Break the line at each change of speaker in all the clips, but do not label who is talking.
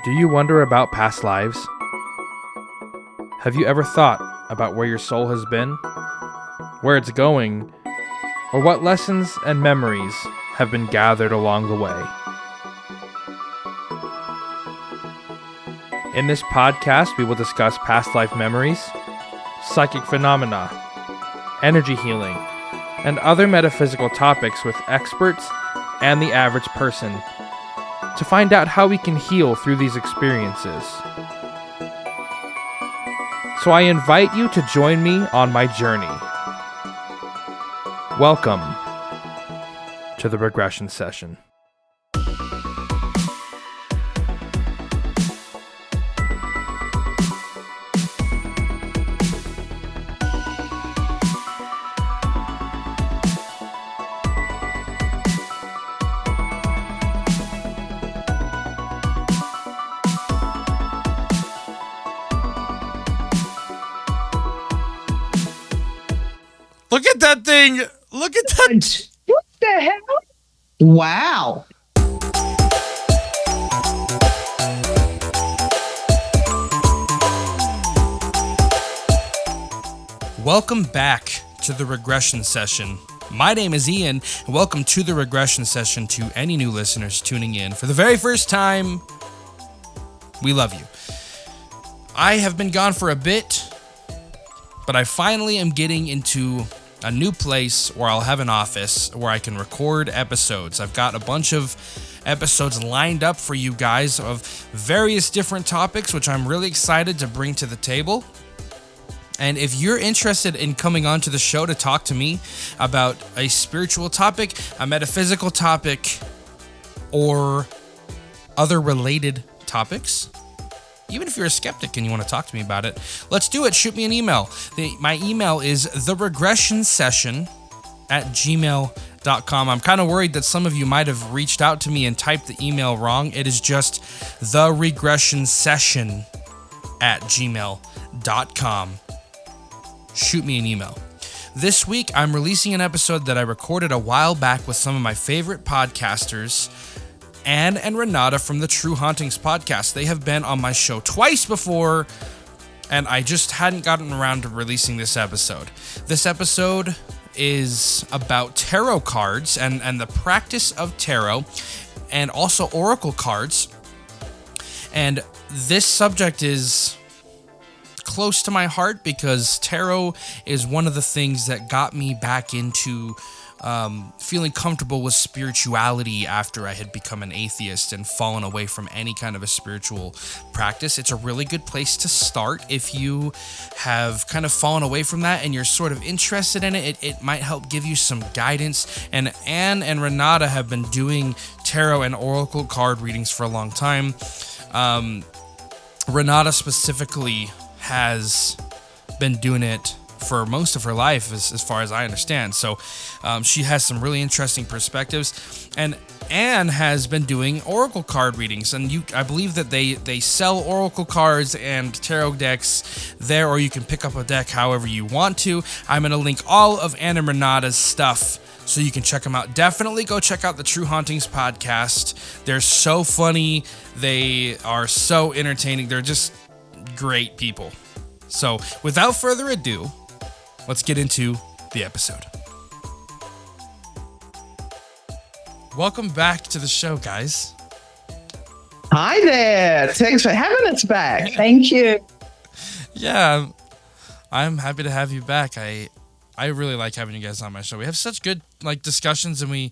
Do you wonder about past lives? Have you ever thought about where your soul has been, where it's going, or what lessons and memories have been gathered along the way? In this podcast, we will discuss past life memories, psychic phenomena, energy healing, and other metaphysical topics with experts and the average person to find out how we can heal through these experiences. So I invite you to join me on my journey. Welcome to the Regression Session.
Look at that thing! Look at that!
What the hell? Wow.
Welcome back to the Regression Session. My name is Ian, and welcome to the Regression Session to any new listeners tuning in for the very first time. We love you. I have been gone for a bit, but I finally am getting into a new place where I'll have an office where I can record episodes. I've got a bunch of episodes lined up for you guys of various different topics, which I'm really excited to bring to the table. And if you're interested in coming onto the show to talk to me about a spiritual topic, a metaphysical topic, or other related topics, even if you're a skeptic and you want to talk to me about it, let's do it. Shoot me an email. My email is theregressionsession@gmail.com. I'm kind of worried that some of you might have reached out to me and typed the email wrong. It is just theregressionsession@gmail.com. Shoot me an email. This week, I'm releasing an episode that I recorded a while back with some of my favorite podcasters, Anne and Renata from the True Hauntings Podcast. They have been on my show twice before, and I just hadn't gotten around to releasing this episode. This episode is about tarot cards and the practice of tarot, and also oracle cards. And this subject is close to my heart because tarot is one of the things that got me back into feeling comfortable with spirituality after I had become an atheist and fallen away from any kind of a spiritual practice. It's a really good place to start if you have kind of fallen away from that and you're sort of interested in it. It might help give you some guidance. And Anne and Renata have been doing tarot and oracle card readings for a long time. Renata specifically has been doing it for most of her life, as far as I understand. So she has some really interesting perspectives. And Anne has been doing oracle card readings. And I believe that they sell oracle cards and tarot decks there, or you can pick up a deck however you want to. I'm going to link all of Anne and Renata's stuff so you can check them out. Definitely go check out the True Hauntings Podcast. They're so funny. They are so entertaining. They're just great people. So without further ado, let's get into the episode. Welcome back to the show, guys.
Hi there. Thanks for having us back. Thank you.
Yeah, I'm happy to have you back. I really like having you guys on my show. We have such good discussions, and we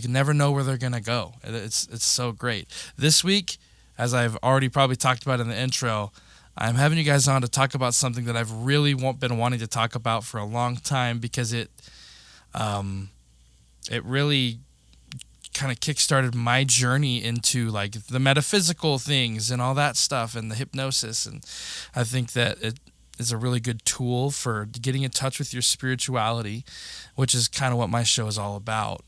never know where they're gonna go. It's so great. This week, as I've already probably talked about in the intro, I'm having you guys on to talk about something that I've really been wanting to talk about for a long time because it really kind of kickstarted my journey into the metaphysical things and all that stuff and the hypnosis. And I think that it is a really good tool for getting in touch with your spirituality, which is kind of what my show is all about.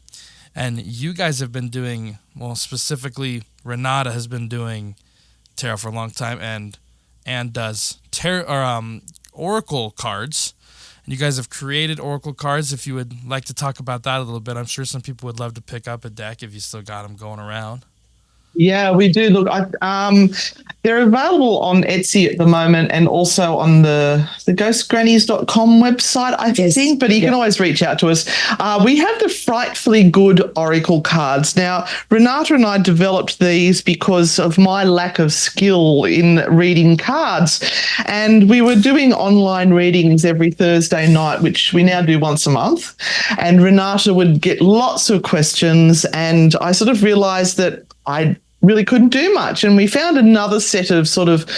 And you guys have been doing, well, specifically Renata has been doing tarot for a long time, and does oracle cards. And you guys have created oracle cards. If you would like to talk about that a little bit, I'm sure some people would love to pick up a deck if you still got them going around.
Yeah, we do. Look, they're available on Etsy at the moment and also on the ghostgrannies.com website, I think, but you can always reach out to us. We have the Frightfully Good Oracle cards. Now, Renata and I developed these because of my lack of skill in reading cards. And we were doing online readings every Thursday night, which we now do once a month. And Renata would get lots of questions. And I sort of realized that I really couldn't do much. And we found another set of sort of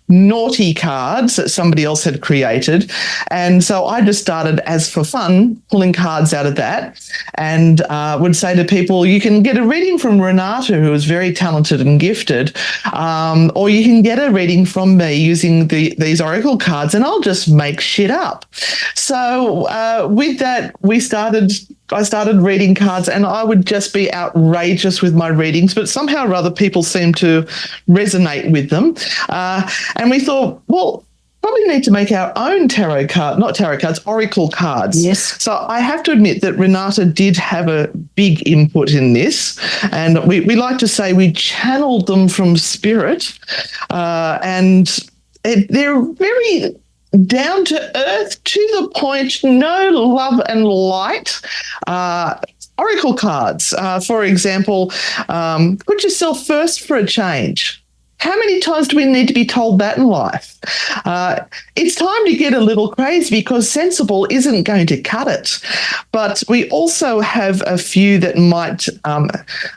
naughty cards that somebody else had created. And so I just started, as for fun, pulling cards out of that and would say to people, you can get a reading from Renata, who is very talented and gifted, or you can get a reading from me using these oracle cards, and I'll just make shit up. So with that, I started reading cards, and I would just be outrageous with my readings, but somehow or other people seem to resonate with them. And we thought, well, probably need to make our own oracle cards.
Yes.
So I have to admit that Renata did have a big input in this, and we like to say we channeled them from spirit, and they're very down to earth, to the point, no love and light. Oracle cards, for example, put yourself first for a change. How many times do we need to be told that in life? It's time to get a little crazy because sensible isn't going to cut it. But we also have a few that might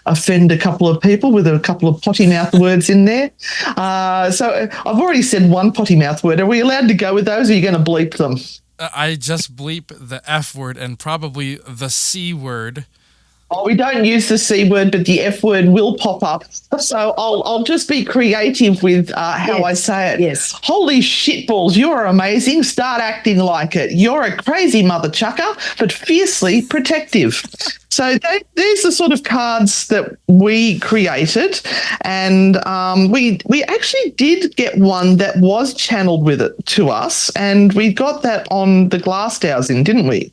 offend a couple of people with a couple of potty mouth words in there. So I've already said one potty mouth word. Are we allowed to go with those, or are you going to bleep them?
I just bleep the F word and probably the C word.
Oh, we don't use the C word, but the F word will pop up. So I'll just be creative with how I say it.
Yes.
Holy shitballs, you're amazing. Start acting like it. You're a crazy mother chucker, but fiercely protective. So these are sort of cards that we created, and we actually did get one that was channeled with it to us, and we got that on the glass dowsing, didn't we?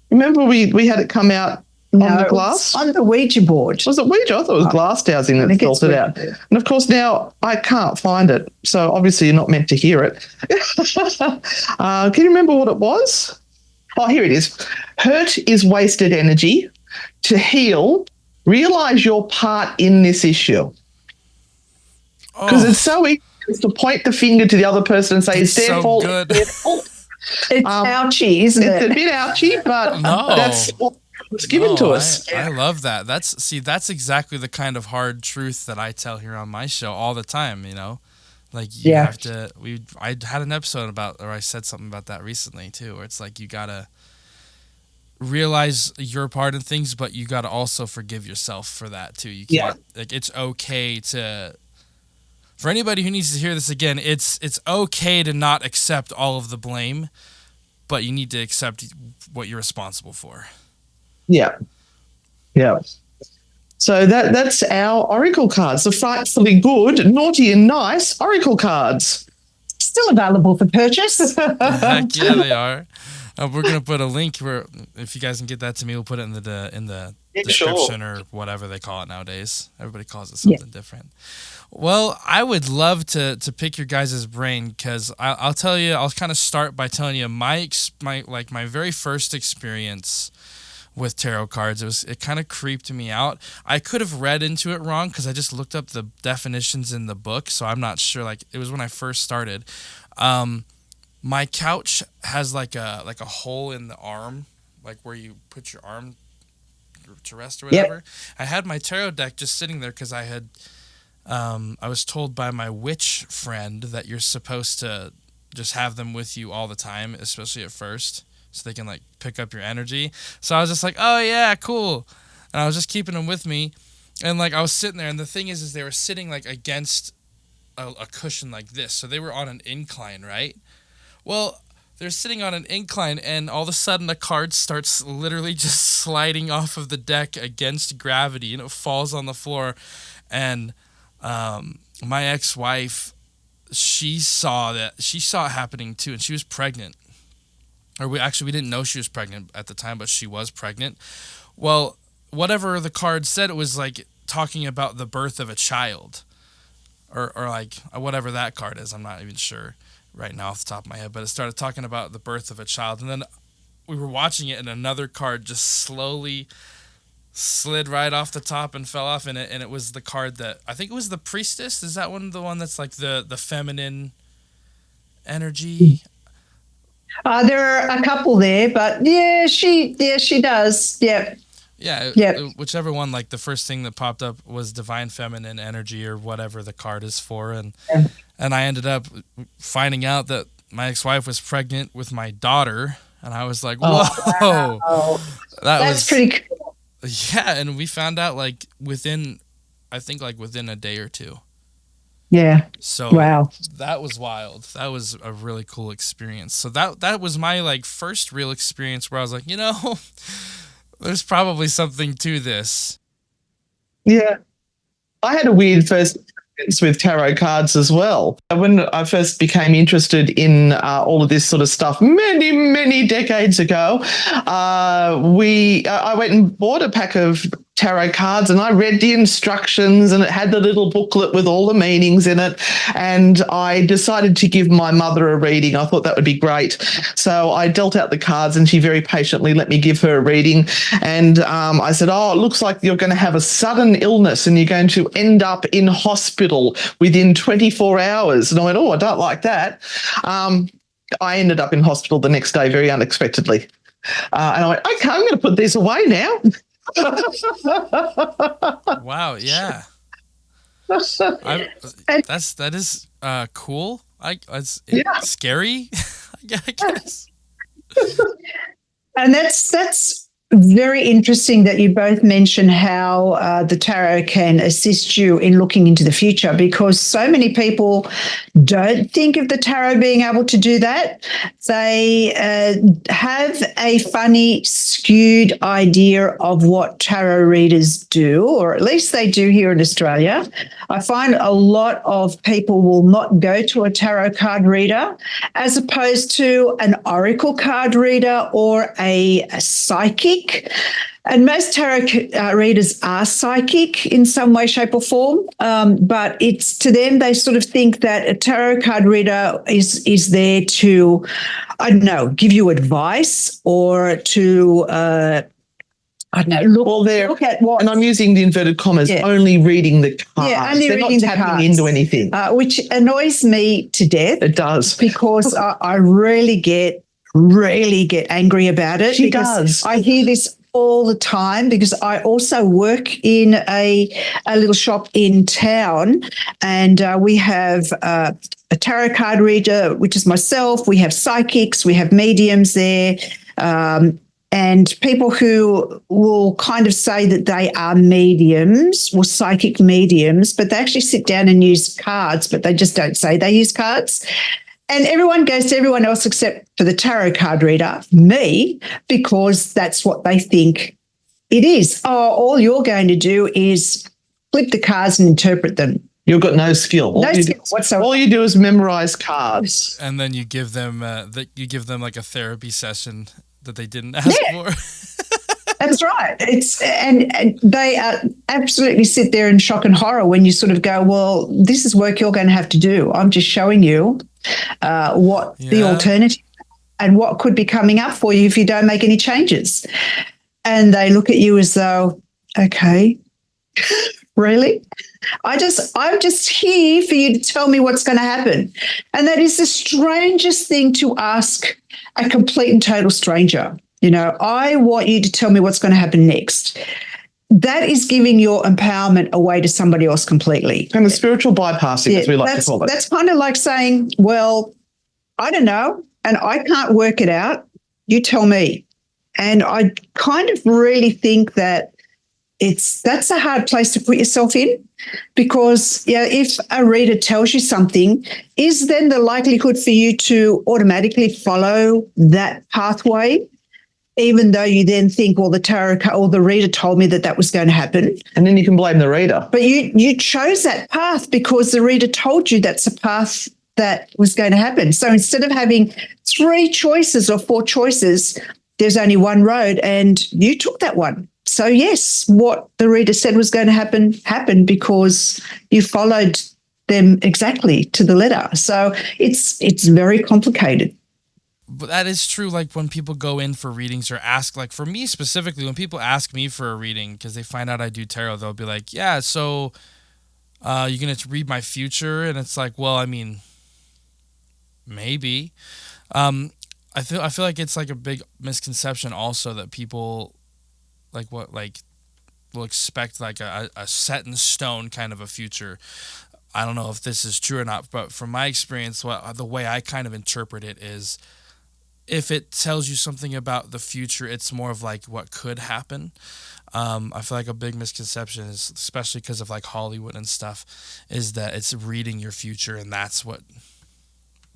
Remember we had it come out on the glass?
On the Ouija board.
Was it Ouija? I thought it was glass dowsing that felt it out. And of course now I can't find it, so obviously you're not meant to hear it. Can you remember what it was? Oh, here it is. Hurt is wasted energy. To heal, realize your part in this issue. Because it's so easy to point the finger to the other person and say, it's their fault.
Good.
It's their fault.
It's ouchy, isn't it?
It's a bit ouchy, but that's what was given to us.
I love that. That's exactly the kind of hard truth that I tell here on my show all the time, you know? Like you have to, I had an episode I said something about that recently too, where it's like, you gotta realize your part in things, but you gotta also forgive yourself for that too. You can't, like, it's okay to, for anybody who needs to hear this again, it's okay to not accept all of the blame, but you need to accept what you're responsible for.
Yeah. So that's our oracle cards, the Frightfully Good, Naughty and Nice oracle cards.
Still available for purchase.
Heck yeah, they are. We're gonna put a link where, if you guys can get that to me, we'll put it in the description or whatever they call it nowadays. Everybody calls it something different. Well, I would love to pick your guys' brain, because I'll tell you. I'll kind of start by telling you my very first experience with tarot cards. It kind of creeped me out. I could have read into it wrong because I just looked up the definitions in the book, so I'm not sure. Like, it was when I first started. My couch has like a hole in the arm, like where you put your arm to rest or whatever. Yep. I had my tarot deck just sitting there because I was told by my witch friend that you're supposed to just have them with you all the time, especially at first, so they can like pick up your energy. So I was just like, oh yeah, cool. And I was just keeping them with me. And like I was sitting there, and the thing is they were sitting like against a cushion like this. So they were on an incline, right? Well, they're sitting on an incline, and all of a sudden a card starts literally just sliding off of the deck against gravity, and it falls on the floor. And my ex-wife, she saw it happening too, and she was pregnant. Or we didn't know she was pregnant at the time, but she was pregnant. Well, whatever the card said, it was like talking about the birth of a child, or like whatever that card is. I'm not even sure right now off the top of my head, but it started talking about the birth of a child, and then we were watching it, and another card just slowly slid right off the top and fell off, and it was the card that I think it was the Priestess. Is that the one that's like the feminine energy?
There are a couple there, but she does. Yeah.
Yeah.
Yep.
Whichever one, like the first thing that popped up was divine feminine energy or whatever the card is for, and I ended up finding out that my ex-wife was pregnant with my daughter, and I was like, whoa,
Wow. That's pretty cool.
Yeah, and we found out like within a day or two.
Yeah.
So
wow,
that was wild. That was a really cool experience. So that was my like first real experience where I was like, there's probably something to this.
Yeah. I had a weird first experience with tarot cards as well. When I first became interested in all of this sort of stuff many, many decades ago, I went and bought a pack of tarot cards and I read the instructions, and it had the little booklet with all the meanings in it, and I decided to give my mother a reading. I thought that would be great. So I dealt out the cards and she very patiently let me give her a reading, and I said, it looks like you're going to have a sudden illness and you're going to end up in hospital within 24 hours. And I went, I don't like that. I ended up in hospital the next day very unexpectedly. And I went, okay, I'm going to put these away now.
Wow, yeah. That is cool. It's scary, I guess.
And that's very interesting that you both mention how the tarot can assist you in looking into the future, because so many people don't think of the tarot being able to do that. They have a funny, skewed idea of what tarot readers do, or at least they do here in Australia. I find a lot of people will not go to a tarot card reader as opposed to an oracle card reader or a psychic. And most tarot readers are psychic in some way, shape, or form. But it's to them, they sort of think that a tarot card reader is there to, I don't know, give you advice or to, look at what.
And I'm using the inverted commas, only reading the cards.
Yeah, only
They're
reading
not
the
tapping
cards.
into anything.
Which annoys me to death.
It does.
Because I really get angry about it.
She does.
I hear this all the time because I also work in a little shop in town, and we have a tarot card reader, which is myself. We have psychics, we have mediums there, and people who will kind of say that they are mediums or psychic mediums, but they actually sit down and use cards, but they just don't say they use cards. And everyone goes to everyone else except for the tarot card reader, me, because that's what they think it is. All you're going to do is flip the cards and interpret them.
You've got no skill.
No skill whatsoever.
All you do is memorize cards.
And then you give them like a therapy session that they didn't ask for.
That's right. And they absolutely sit there in shock and horror when you sort of go, well, this is work you're going to have to do. I'm just showing you what the alternative and what could be coming up for you if you don't make any changes. And they look at you as though, okay, really? I'm just here for you to tell me what's going to happen. And that is the strangest thing to ask a complete and total stranger. I want you to tell me what's going to happen next. That is giving your empowerment away to somebody else completely.
And the spiritual bypassing, as we like to call it.
That's kind of like saying, well, I don't know, and I can't work it out. You tell me. And I kind of really think that that's a hard place to put yourself in, because if a reader tells you something, is then the likelihood for you to automatically follow that pathway, even though you then think, well, the tarot or the reader told me that was going to happen.
And then you can blame the reader.
But you chose that path because the reader told you that's a path that was going to happen. So instead of having 3 choices or 4 choices, there's only one road and you took that one. So yes, what the reader said was going to happen happened because you followed them exactly to the letter. So it's very complicated.
But that is true. Like when people go in for readings or ask, like for me specifically, when people ask me for a reading because they find out I do tarot, they'll be like, "Yeah, so you're gonna read my future?" And it's like, well, I mean, maybe. I feel like it's like a big misconception also that people will expect like a set in stone kind of a future. I don't know if this is true or not, but from my experience, the way I kind of interpret it is, if it tells you something about the future, it's more of like what could happen. I feel like a big misconception is, especially because of like Hollywood and stuff, is that it's reading your future and that's what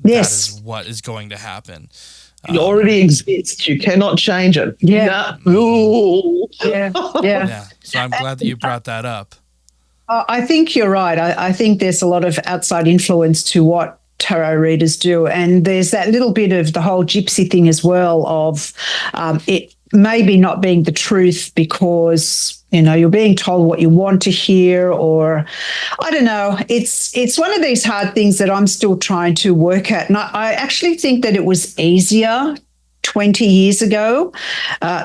that is what is going to happen.
It already exists. You cannot change it.
Yeah.
Yeah. So I'm glad that you brought that up.
I think you're right. I think there's a lot of outside influence to what tarot readers do. And there's that little bit of the whole gypsy thing as well of it maybe not being the truth because, you're being told what you want to hear, or I don't know. It's one of these hard things that I'm still trying to work at. And I actually think that it was easier 20 years ago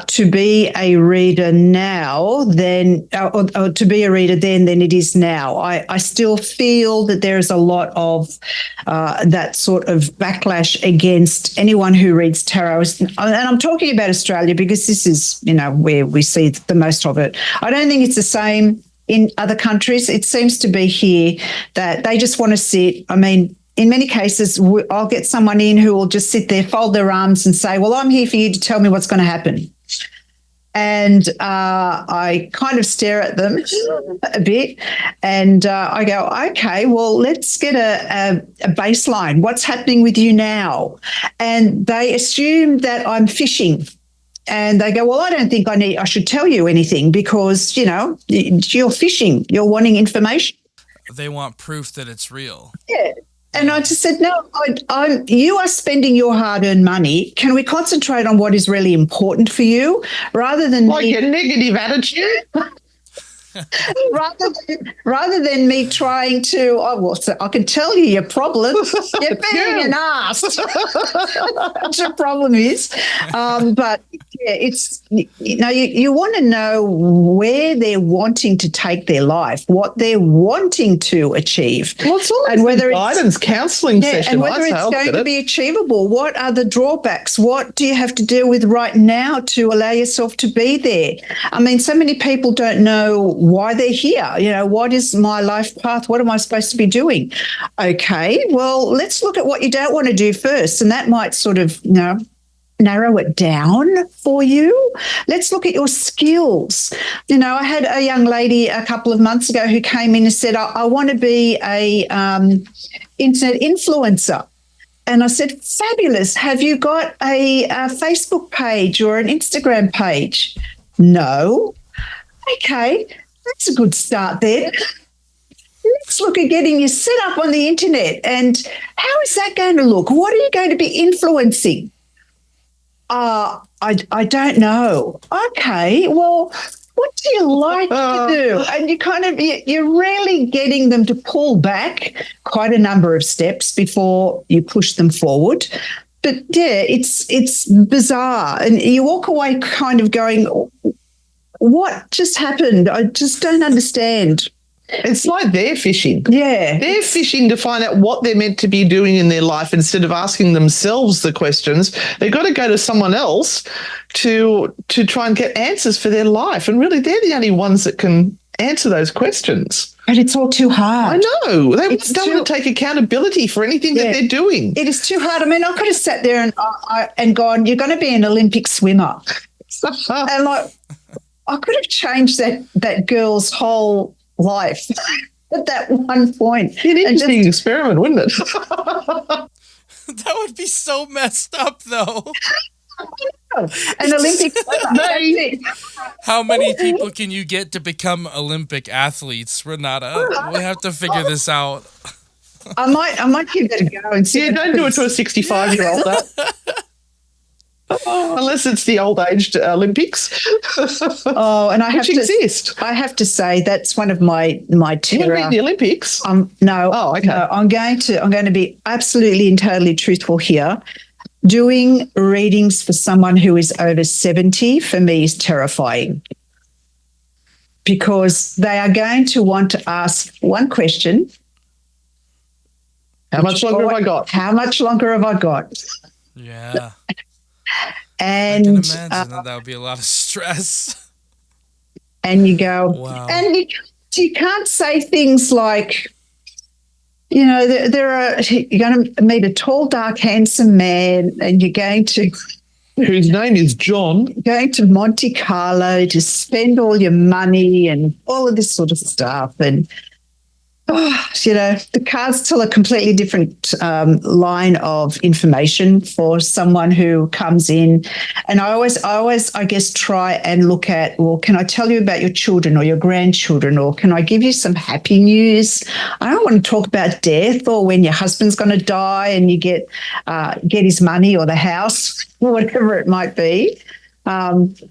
to be a reader now than or to be a reader then than it is now. I still feel that there is a lot of that sort of backlash against anyone who reads tarot. And I'm talking about Australia because this is, where we see the most of it. I don't think it's the same in other countries. It seems to be here that they just want to sit. I mean, in many cases, I'll get someone in who will just sit there, fold their arms and say, well, I'm here for you to tell me what's going to happen. And I kind of stare at them a bit and I go, okay, well, let's get a baseline. What's happening with you now? And they assume that I'm fishing. And they go, well, I don't think I should tell you anything because, you're fishing. You're wanting information.
They want proof that it's real.
Yeah. And I just said, no, you are spending your hard-earned money. Can we concentrate on what is really important for you rather than
like a negative attitude?
rather than me trying to, so I can tell you your problem. You're being an ass. That's your problem is. But yeah, it's, you want to know where they're wanting to take their life, what they're wanting to achieve.
Well, it's all and whether guidance, counselling session.
And whether it's going to be achievable. What are the drawbacks? What do you have to deal with right now to allow yourself to be there? I mean, so many people don't know why they're here. What is my life path? What am I supposed to be doing? Okay, well, let's look at what you don't want to do first. And that might sort of, narrow it down for you. Let's look at your skills. I had a young lady a couple of months ago who came in and said, I want to be a internet influencer. And I said, fabulous. Have you got a Facebook page or an Instagram page? No. Okay, that's a good start then. Let's look at getting you set up on the internet. And how is that going to look? What are you going to be influencing? I don't know. Okay, well, what do you like to do? And you're really getting them to pull back quite a number of steps before you push them forward. But yeah, it's bizarre. And you walk away kind of going, what just happened? I just don't understand.
It's like they're fishing.
Yeah.
They're fishing to find out what they're meant to be doing in their life instead of asking themselves the questions. They've got to go to someone else to try and get answers for their life. And really, they're the only ones that can answer those questions.
But it's all too hard.
I know. They don't want to take accouability for anything that they're doing.
It is too hard. I mean, I could have sat there and gone, you're going to be an Olympic swimmer. And I could have changed that girl's whole life at that one point.
An interesting experiment, wouldn't it?
That would be so messed up, though.
An Olympic swimmer.
How many people can you get to become Olympic athletes, Renata? We have to figure this out.
I might give that a go and see.
Yeah, don't do it to a 65-year-old. Unless it's the old-aged Olympics.
Oh, and
which exist.
I have to say that's one of my terror.
You mean the Olympics?
No.
Oh, okay.
No, I'm going to be absolutely and totally truthful here. Doing readings for someone who is over 70 for me is terrifying, because they are going to want to ask one question.
How much longer have I got?
How much longer have I got?
Yeah.
And
I can imagine that would be a lot of stress.
And you go,
wow.
And you can't say things like, you're going to meet a tall, dark, handsome man, and you're going to...
Whose name is John.
Going to Monte Carlo to spend all your money and all of this sort of stuff. And, the cards tell a completely different line of information for someone who comes in. And I always, I guess, try and look at, well, can I tell you about your children or your grandchildren, or can I give you some happy news? I don't want to talk about death or when your husband's going to die and you get his money or the house, whatever it might be.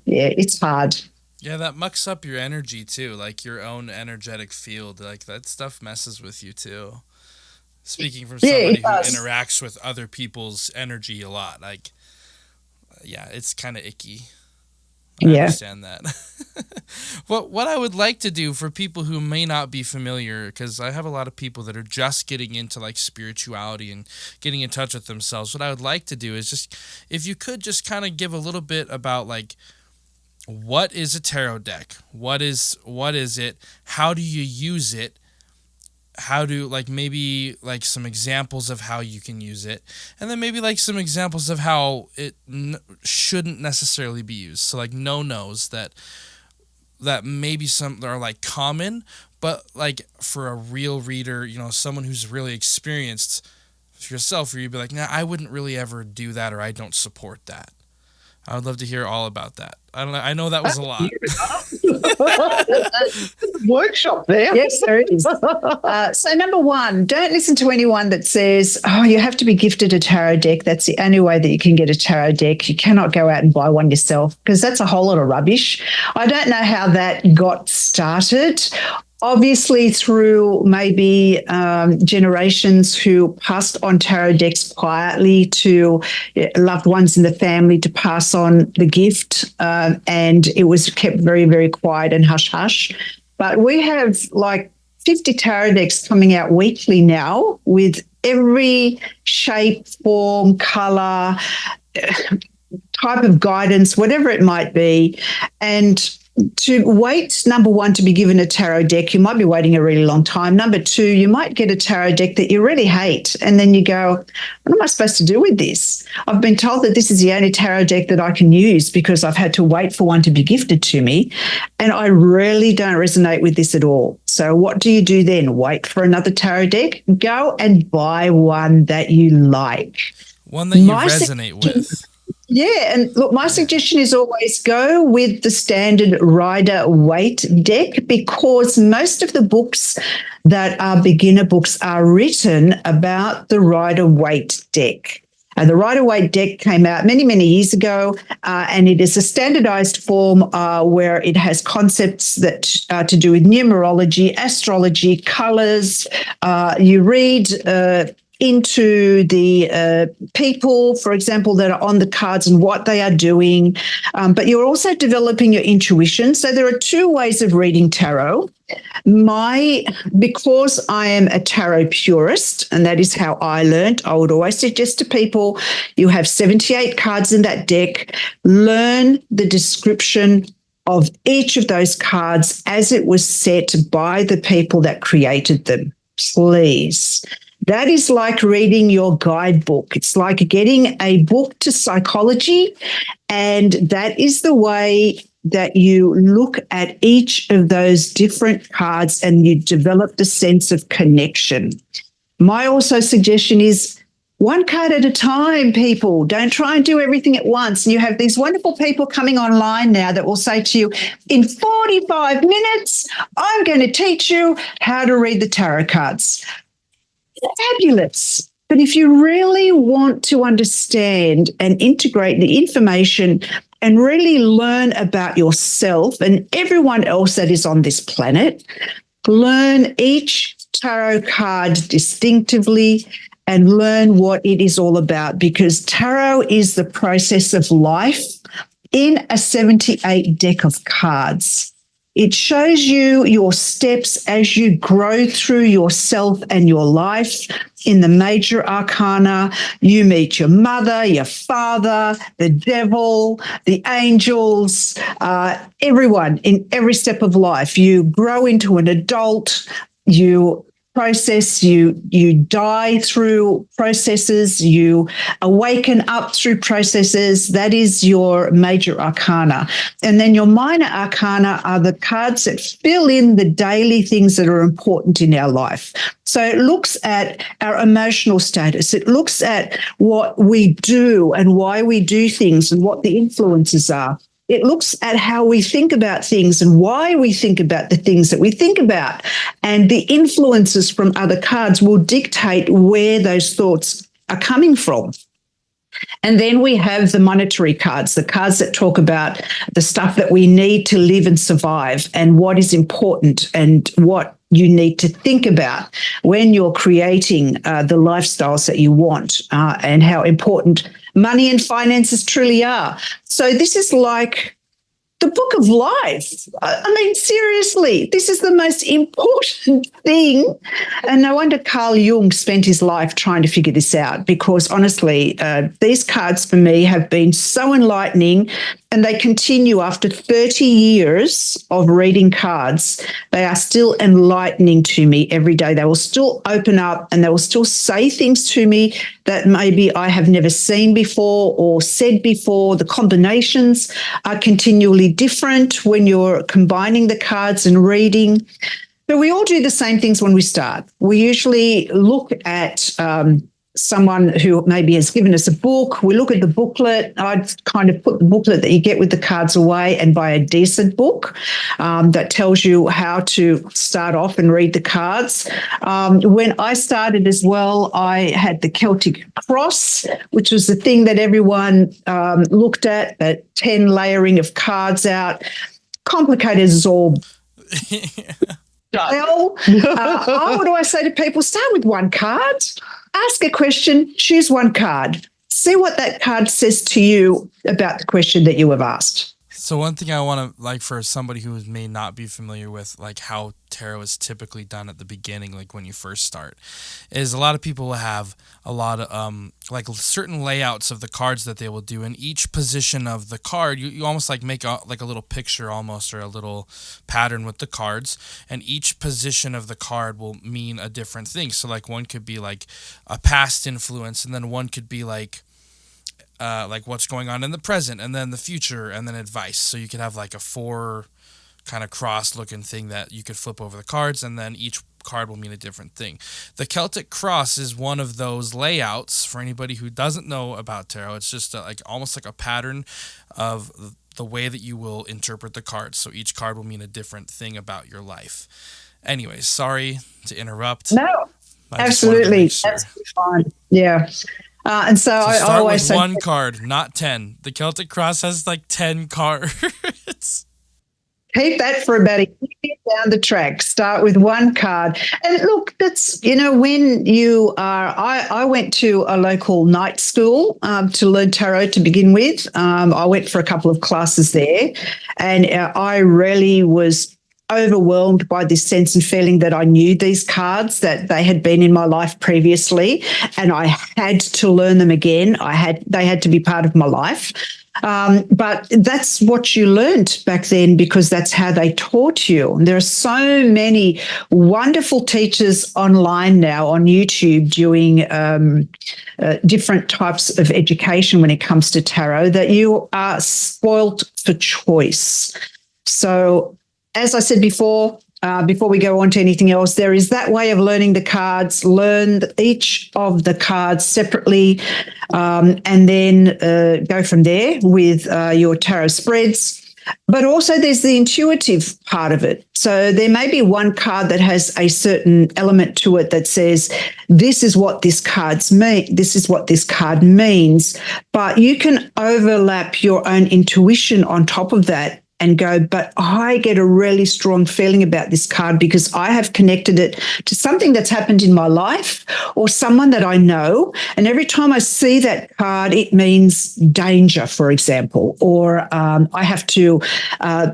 It's hard.
Yeah, that mucks up your energy too, like your own energetic field. Like that stuff messes with you too. Speaking from somebody who interacts with other people's energy a lot, like, it's kind of icky. I understand that. What I would like to do for people who may not be familiar, because I have a lot of people that are just getting into like spirituality and getting in touch with themselves. What I would like to do is just, if you could just kind of give a little bit about like, what is a tarot deck? What is it? How do you use it? How do, like, maybe like some examples of how you can use it, and then maybe like some examples of how it shouldn't necessarily be used. So like no-nos that maybe some are like common, but like for a real reader, someone who's really experienced, for yourself, where you'd be like, nah, I wouldn't really ever do that, or I don't support that. I would love to hear all about that. I know that was a lot.
Workshop there.
Yes, there is. So number one, don't listen to anyone that says, you have to be gifted a tarot deck. That's the only way that you can get a tarot deck. You cannot go out and buy one yourself, because that's a whole lot of rubbish. I don't know how that got started. Obviously, through maybe generations who passed on tarot decks quietly to loved ones in the family to pass on the gift, and it was kept very, very quiet and hush-hush. But we have like 50 tarot decks coming out weekly now, with every shape, form, colour, type of guidance, whatever it might be. And to wait, number one, to be given a tarot deck, you might be waiting a really long time. Number two, you might get a tarot deck that you really hate, and then you go, what am I supposed to do with this? I've been told that this is the only tarot deck that I can use because I've had to wait for one to be gifted to me, and I really don't resonate with this at all. So what do you do then? Wait for another tarot deck? Go and buy one that you like.
One that you resonate with.
Yeah, and look, my suggestion is always go with the standard Rider-Waite deck, because most of the books that are beginner books are written about the Rider-Waite deck. The Rider-Waite deck came out many, many years ago, and it is a standardized form where it has concepts that are to do with numerology, astrology, colors. You read into the people, for example, that are on the cards and what they are doing, but you're also developing your intuition. So there are two ways of reading tarot. Because I am a tarot purist, and that is how I learned, I would always suggest to people, you have 78 cards in that deck, learn the description of each of those cards as it was set by the people that created them, please. That is like reading your guidebook. It's like getting a book to psychology, and that is the way that you look at each of those different cards and you develop the sense of connection. My also suggestion is one card at a time, people. Don't try and do everything at once. And you have these wonderful people coming online now that will say to you, in 45 minutes, I'm going to teach you how to read the tarot cards. Fabulous. But if you really want to understand and integrate the information and really learn about yourself and everyone else that is on this planet, learn each tarot card distinctively and learn what it is all about, because tarot is the process of life in a 78 deck of cards. It shows you your steps as you grow through yourself and your life. In the major arcana, you meet your mother, your father, the devil, the angels, everyone in every step of life. You grow into an adult, you process, you die through processes, you awaken up through processes. That is your major arcana. And then your minor arcana are the cards that fill in the daily things that are important in our life. So it looks at our emotional status. It looks at what we do and why we do things and what the influences are. It looks at how we think about things and why we think about the things that we think about. And the influences from other cards will dictate where those thoughts are coming from. And then we have the monetary cards, the cards that talk about the stuff that we need to live and survive and what is important and what you need to think about when you're creating the lifestyles that you want and how important money and finances truly are. So this is like the book of life. I mean, seriously, this is the most important thing. And no wonder Carl Jung spent his life trying to figure this out, because honestly, these cards for me have been so enlightening, and they continue after 30 years of reading cards. They are still enlightening to me every day. They will still open up and they will still say things to me that maybe I have never seen before or said before. The combinations are continually different when you're combining the cards and reading. But we all do the same things when we start. We usually look at someone who maybe has given us a book. We look at the booklet. I'd kind of put the booklet that you get with the cards away and buy a decent book that tells you how to start off and read the cards. When I started as well, I had the Celtic Cross, which was the thing that everyone looked at, that 10 layering of cards out. Complicated as all. Well, what do I say to people? Start with one card. Ask a question, choose one card. See what that card says to you about the question that you have asked.
So one thing I want to, like, for somebody who may not be familiar with, like, how tarot is typically done at the beginning, like when you first start, is a lot of people will have a lot of, like, certain layouts of the cards that they will do. In each position of the card, you almost like make a little picture almost, or a little pattern with the cards. And each position of the card will mean a different thing. So, like, one could be like a past influence, and then one could be like what's going on in the present, and then the future, and then advice. So you could have like a 4 kind of cross looking thing that you could flip over the cards, and then each card will mean a different thing. The Celtic Cross is one of those layouts. For anybody who doesn't know about tarot, it's just almost like a pattern of the way that you will interpret the cards. So each card will mean a different thing about your life. Anyways, sorry to interrupt.
No, absolutely. That's fine. Yeah. And so I always
say one card, not 10. The Celtic Cross has like 10 cards.
Keep that for about a year down the track. Start with one card. And look, that's, when you are, I went to a local night school to learn tarot to begin with. I went for a couple of classes there, and I really was overwhelmed by this sense and feeling that I knew these cards, that they had been in my life previously, and I had to learn them again. They had to be part of my life. But that's what you learned back then, because that's how they taught you. And there are so many wonderful teachers online now on YouTube doing different types of education when it comes to tarot, that you are spoilt for choice. So, as I said before we go on to anything else, there is that way of learning the cards. Learn each of the cards separately, and then go from there with your tarot spreads. But also there's the intuitive part of it. So there may be one card that has a certain element to it that says, this is what this card's mean, this is what this card means. But you can overlap your own intuition on top of that and go, but I get a really strong feeling about this card because I have connected it to something that's happened in my life or someone that I know. And every time I see that card, it means danger, for example, or I have to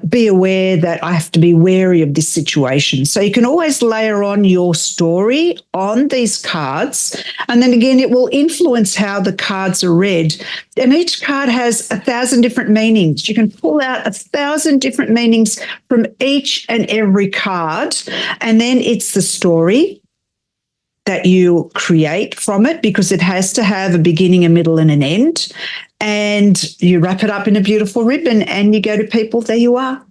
be aware that I have to be wary of this situation. So you can always layer on your story on these cards. And then again, it will influence how the cards are read. And each card has 1,000 different meanings. You can pull out 1,000 different meanings from each and every card. And then it's the story that you create from it because it has to have a beginning, a middle, and an end. And you wrap it up in a beautiful ribbon and you go to people, there you are.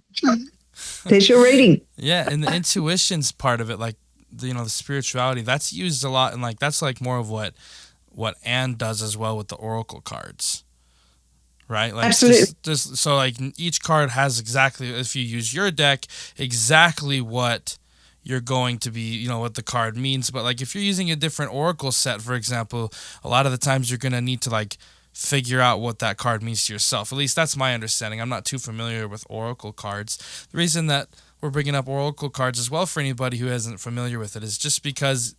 There's your reading.
Yeah, and the intuition's part of it, like, the spirituality, that's used a lot. And like, that's like more of what Anne does as well with the oracle cards. Right? Like
Absolutely.
So like each card has exactly, if you use your deck, exactly what you're going to be, what the card means. But like if you're using a different oracle set, for example, a lot of the times you're going to need to like figure out what that card means to yourself. At least that's my understanding. I'm not too familiar with oracle cards. The reason that we're bringing up oracle cards as well for anybody who isn't familiar with it is just because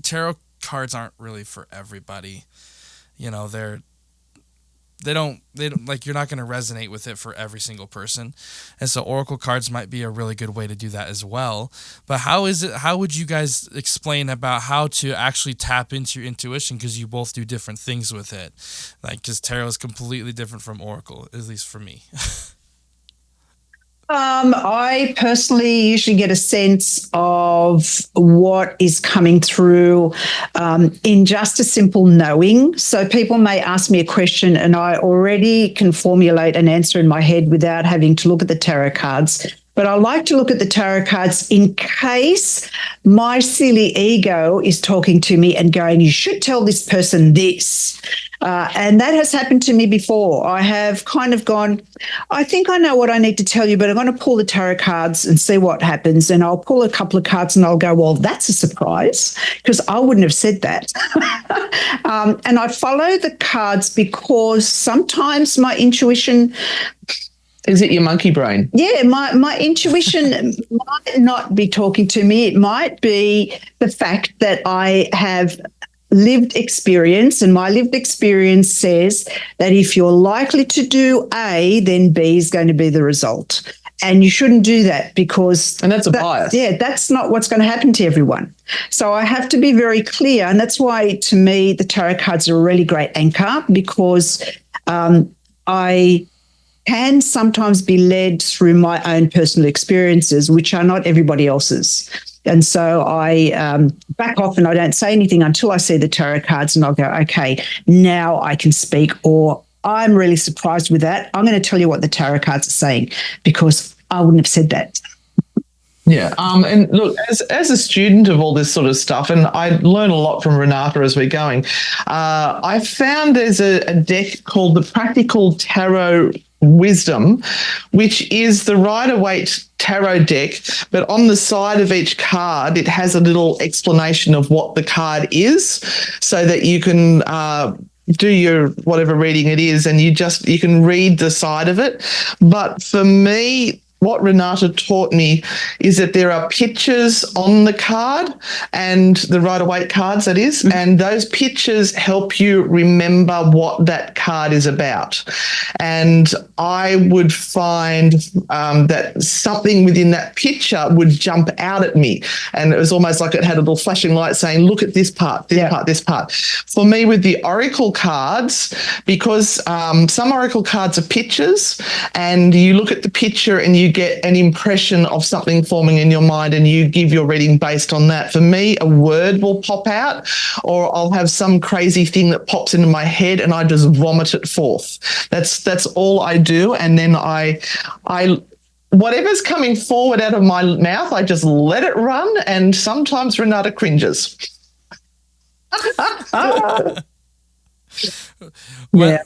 tarot cards aren't really for everybody. They don't like, you're not going to resonate with it for every single person. And so oracle cards might be a really good way to do that as well. But how would you guys explain about how to actually tap into your intuition? Because you both do different things with it. Like, because tarot is completely different from oracle, at least for me.
I personally usually get a sense of what is coming through in just a simple knowing. So people may ask me a question and I already can formulate an answer in my head without having to look at the tarot cards. But I like to look at the tarot cards in case my silly ego is talking to me and going, you should tell this person this. And that has happened to me before. I have kind of gone, I think I know what I need to tell you, but I'm going to pull the tarot cards and see what happens. And I'll pull a couple of cards and I'll go, well, that's a surprise because I wouldn't have said that. And I follow the cards because sometimes my intuition...
Is it your monkey brain?
Yeah, my intuition might not be talking to me. It might be the fact that I have lived experience, and my lived experience says that if you're likely to do A, then B is going to be the result. And you shouldn't do that because...
And that's a bias.
Yeah, that's not what's going to happen to everyone. So I have to be very clear. And that's why, to me, the tarot cards are a really great anchor because I can sometimes be led through my own personal experiences, which are not everybody else's. And so I back off and I don't say anything until I see the tarot cards and I'll go, okay, now I can speak, or I'm really surprised with that. I'm going to tell you what the tarot cards are saying because I wouldn't have said that.
Yeah. And look, as a student of all this sort of stuff, and I learn a lot from Renata as we're going, I found there's a deck called the Practical Tarot Wisdom, which is the Rider-Waite tarot deck, but on the side of each card, it has a little explanation of what the card is so that you can do your whatever reading it is and you can read the side of it. But for me, what Renata taught me is that there are pictures on the card and the Rider-Waite cards, that is, and those pictures help you remember what that card is about. And I would find that something within that picture would jump out at me. And it was almost like it had a little flashing light saying, look at this part, this part, this part. For me, with the oracle cards, because some oracle cards are pictures and you look at the picture and you get an impression of something forming in your mind and you give your reading based on that. For me, a word will pop out or I'll have some crazy thing that pops into my head and I just vomit it forth. That's all I do. And then I whatever's coming forward out of my mouth, I just let it run. And sometimes Renata cringes.
Yeah.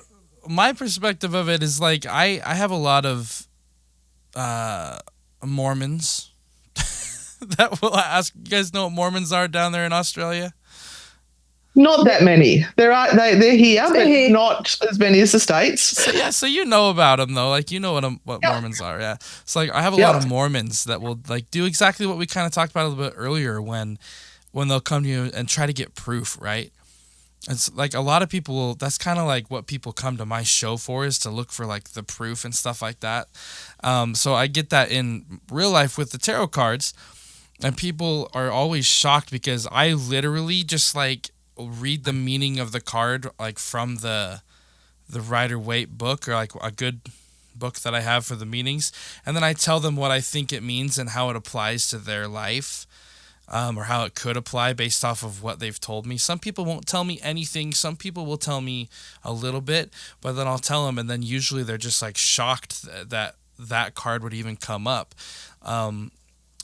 My perspective of it is like I have a lot of Mormons that will ask. You guys know what Mormons are down there in Australia?
Not that many. They're here, but not as many as the States.
So you know about them though. Like, you know what Mormons are. Yeah. It's like I have a lot of Mormons that will like do exactly what we kind of talked about a little bit earlier when they'll come to you and try to get proof, right? It's like a lot of people, that's kind of like what people come to my show for, is to look for like the proof and stuff like that. So I get that in real life with the tarot cards, and people are always shocked because I literally just like read the meaning of the card like from the Rider-Waite book, or like a good book that I have for the meanings, and then I tell them what I think it means and how it applies to their life, or how it could apply based off of what they've told me. Some people won't tell me anything. Some people will tell me a little bit, but then I'll tell them, and then usually they're just like shocked that card would even come up.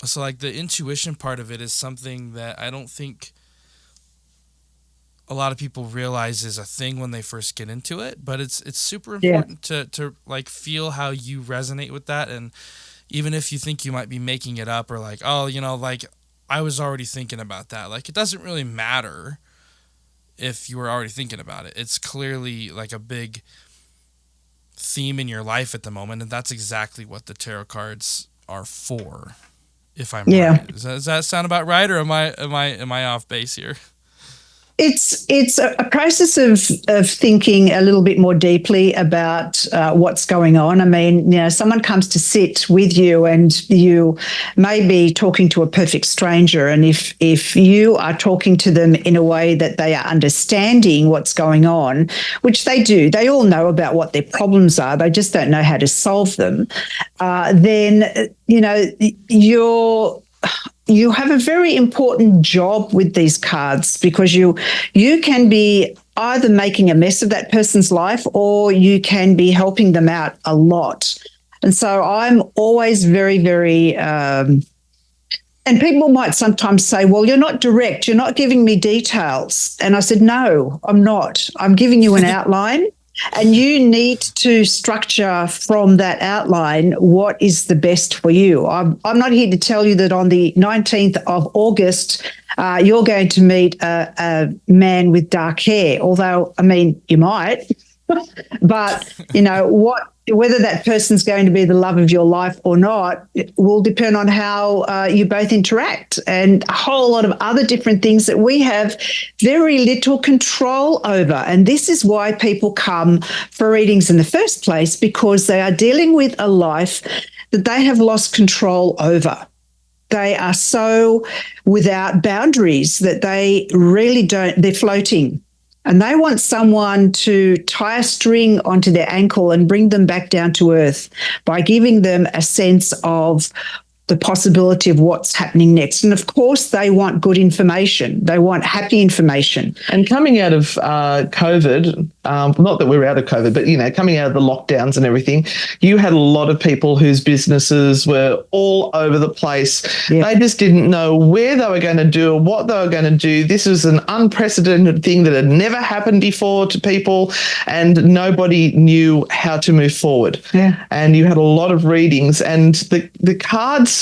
So like the intuition part of it is something that I don't think a lot of people realize is a thing when they first get into it, but it's super important to like feel how you resonate with that. And even if you think you might be making it up, or like, oh, you know, like I was already thinking about that. Like, it doesn't really matter if you were already thinking about it. It's clearly like a big theme in your life at the moment, and that's exactly what the tarot cards are for. If I'm right, does that sound about right, or am I off base here?
It's a process of thinking a little bit more deeply about what's going on. I mean, you know, someone comes to sit with you, and you may be talking to a perfect stranger, and if you are talking to them in a way that they are understanding what's going on, which they do, they all know about what their problems are, they just don't know how to solve them. Then you know you have a very important job with these cards, because you can be either making a mess of that person's life, or you can be helping them out a lot. And so I'm always very, very, and people might sometimes say, well, you're not direct, you're not giving me details. And I said, no, I'm not. I'm giving you an outline. And you need to structure from that outline what is the best for you. I'm not here to tell you that on the 19th of August, you're going to meet a man with dark hair, although, I mean, you might. But, you know, whether that person's going to be the love of your life or not, it will depend on how you both interact, and a whole lot of other different things that we have very little control over. And this is why people come for readings in the first place, because they are dealing with a life that they have lost control over. They are so without boundaries that they really don't, they're floating. And they want someone to tie a string onto their ankle and bring them back down to earth by giving them a sense of the possibility of what's happening next. And of course, they want good information. They want happy information.
And coming out of COVID, not that we're out of COVID, but, you know, coming out of the lockdowns and everything, you had a lot of people whose businesses were all over the place. Yeah. They just didn't know where they were going to do or what they were going to do. This was an unprecedented thing that had never happened before to people, and nobody knew how to move forward.
Yeah.
And you had a lot of readings, and the cards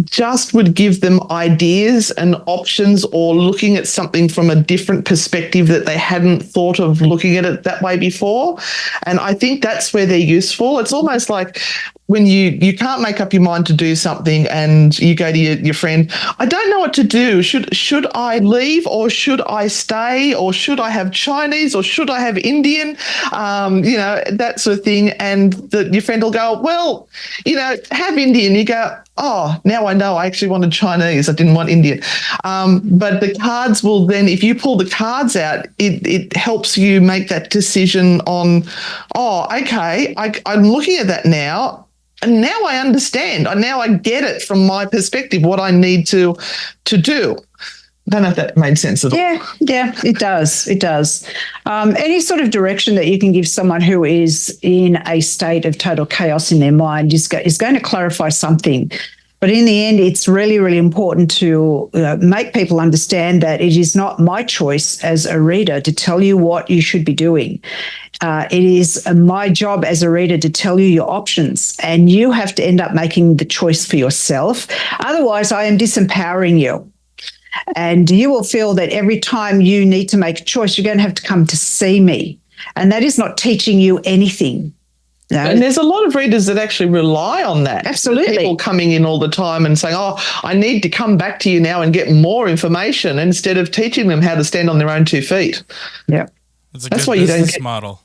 just would give them ideas and options, or looking at something from a different perspective that they hadn't thought of looking at it that way before. And I think that's where they're useful. It's almost like when you can't make up your mind to do something, and you go to your friend, I don't know what to do. Should I leave, or should I stay, or should I have Chinese, or should I have Indian? You know, that sort of thing. And your friend will go, well, you know, have Indian. You go, oh, now I know I actually wanted Chinese. I didn't want Indian. But the cards will then, if you pull the cards out, it helps you make that decision on, oh, okay, I'm looking at that now. And now I understand. Now I get it from my perspective, what I need to do. I don't know if that made sense at all.
Yeah, it does. It does. Any sort of direction that you can give someone who is in a state of total chaos in their mind is going to clarify something. But in the end, it's really, really important to make people understand that it is not my choice as a reader to tell you what you should be doing. It is my job as a reader to tell you your options, and you have to end up making the choice for yourself. Otherwise, I am disempowering you. And you will feel that every time you need to make a choice, you're going to have to come to see me. And that is not teaching you anything. No.
And there's a lot of readers that actually rely on that.
Absolutely.
People coming in all the time and saying, oh, I need to come back to you now and get more information, instead of teaching them how to stand on their own 2 feet.
Yeah.
That's why you don't get model.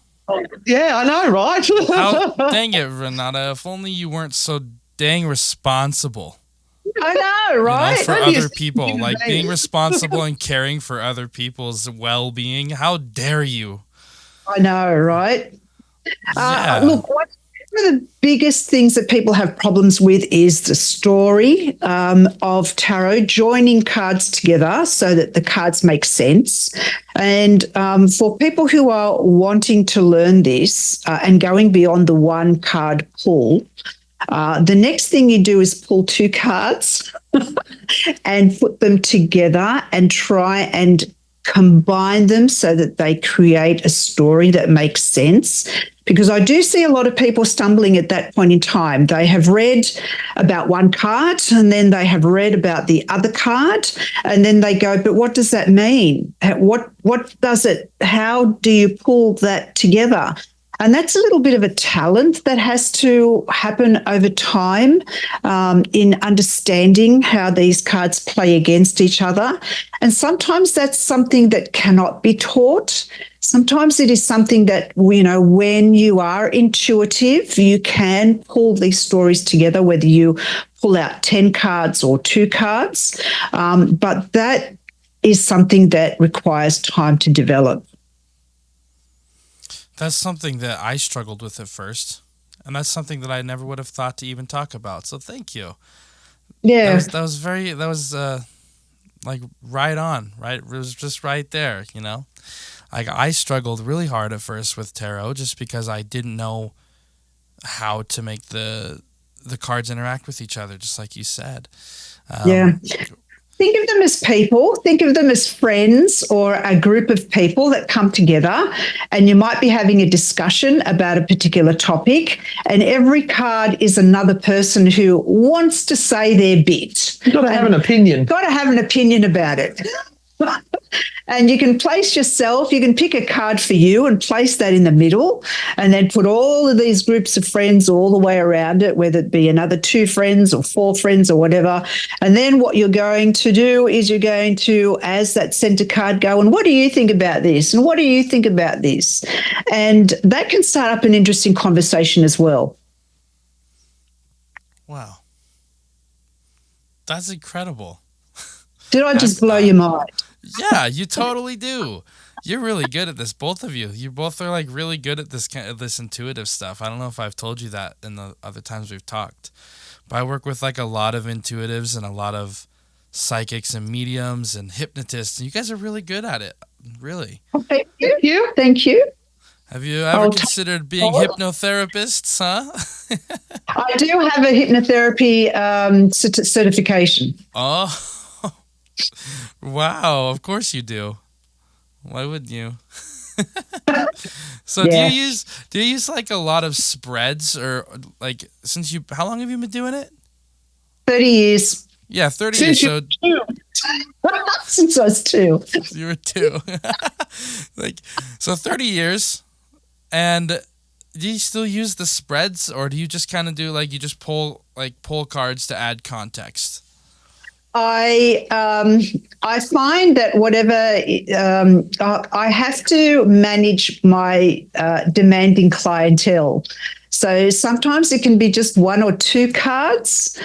Yeah, I know, right?
Dang it, Renata. If only you weren't so dang responsible.
I know, right?
For other people. Like being responsible and caring for other people's well-being. How dare you?
I know, right?
Yeah.
Look, one of the biggest things that people have problems with is the story of tarot, joining cards together so that the cards make sense. And for people who are wanting to learn this and going beyond the one card pull, the next thing you do is pull 2 cards and put them together and try and combine them so that they create a story that makes sense. Because I do see a lot of people stumbling at that point in time. They have read about one card and then they have read about the other card, and then they go, but what does that mean? What does it, how do you pull that together? And that's a little bit of a talent that has to happen over time in understanding how these cards play against each other. And sometimes that's something that cannot be taught. Sometimes it is something that, when you are intuitive, you can pull these stories together, whether you pull out 10 cards or 2 cards. But that is something that requires time to develop.
That's something that I struggled with at first, and that's something that I never would have thought to even talk about. So thank you.
Yeah,
that was like right on, right? It was just right there, Like I struggled really hard at first with tarot just because I didn't know how to make the cards interact with each other, just like you said.
Yeah. Think of them as people, think of them as friends or a group of people that come together, and you might be having a discussion about a particular topic, and every card is another person who wants to say their bit.
You've got to have an opinion.
Got to have an opinion about it. And you can place yourself, you can pick a card for you and place that in the middle, and then put all of these groups of friends all the way around it, whether it be another 2 friends or 4 friends or whatever. And then what you're going to do is you're going to, as that center card, go, and what do you think about this? And what do you think about this? And that can start up an interesting conversation as well.
Wow. That's incredible.
Did I just blow your mind?
Yeah, you totally do. You're really good at this, both of you. You both are like really good at this intuitive stuff. I don't know if I've told you that in the other times we've talked, but I work with like a lot of intuitives and a lot of psychics and mediums and hypnotists, and you guys are really good at it. Really.
Well, thank you. Thank you.
Have you ever considered being hypnotherapists, huh?
I do have a hypnotherapy certification.
Oh. Wow, of course you do. Why wouldn't you? So
yeah.
do you use like a lot of spreads, or like how long have you been doing it?
30 years.
Yeah, 30 years. So
since I was 2.
You were 2. So 30 years. And do you still use the spreads, or do you just kind of do like you just pull cards to add context?
I find that whatever I have to manage my demanding clientele. So sometimes it can be just 1 or 2 cards,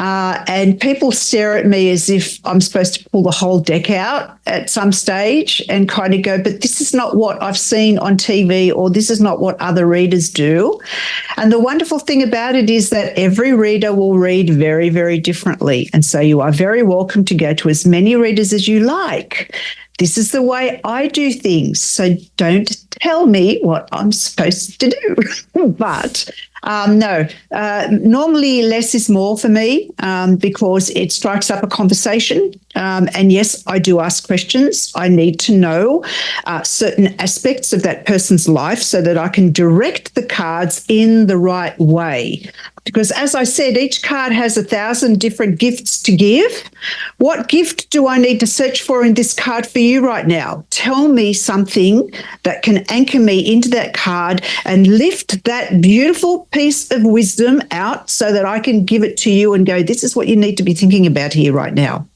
and people stare at me as if I'm supposed to pull the whole deck out at some stage and kind of go, but this is not what I've seen on TV, or this is not what other readers do. And the wonderful thing about it is that every reader will read very, very differently. And so you are very welcome to go to as many readers as you like. This is the way I do things. So don't tell me what I'm supposed to do. But no, normally less is more for me because it strikes up a conversation. And yes, I do ask questions. I need to know certain aspects of that person's life so that I can direct the cards in the right way. Because as I said, each card has 1,000 different gifts to give. What gift do I need to search for in this card for you right now? Tell me something that can anchor me into that card and lift that beautiful piece of wisdom out so that I can give it to you and go, this is what you need to be thinking about here right now.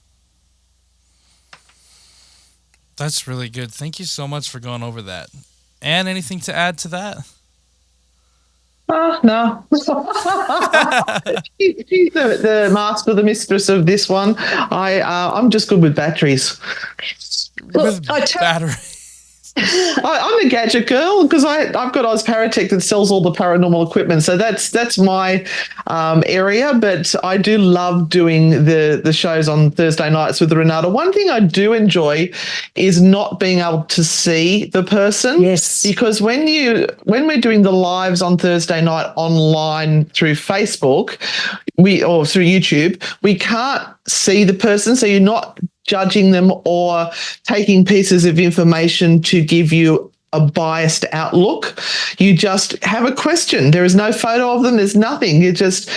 That's really good. Thank you so much for going over that. Anne, anything to add to that?
Oh, no. She's the master, the mistress of this one. I'm just good with batteries.
With batteries.
I'm a gadget girl because I've got Oz Paratech that sells all the paranormal equipment. So that's my area. But I do love doing the shows on Thursday nights with Renata. One thing I do enjoy is not being able to see the person.
Yes.
Because when we're doing the lives on Thursday night online through Facebook, or through YouTube, we can't see the person. So you're not judging them or taking pieces of information to give you a biased outlook. You just have a question. There is no photo of them. There's nothing. You just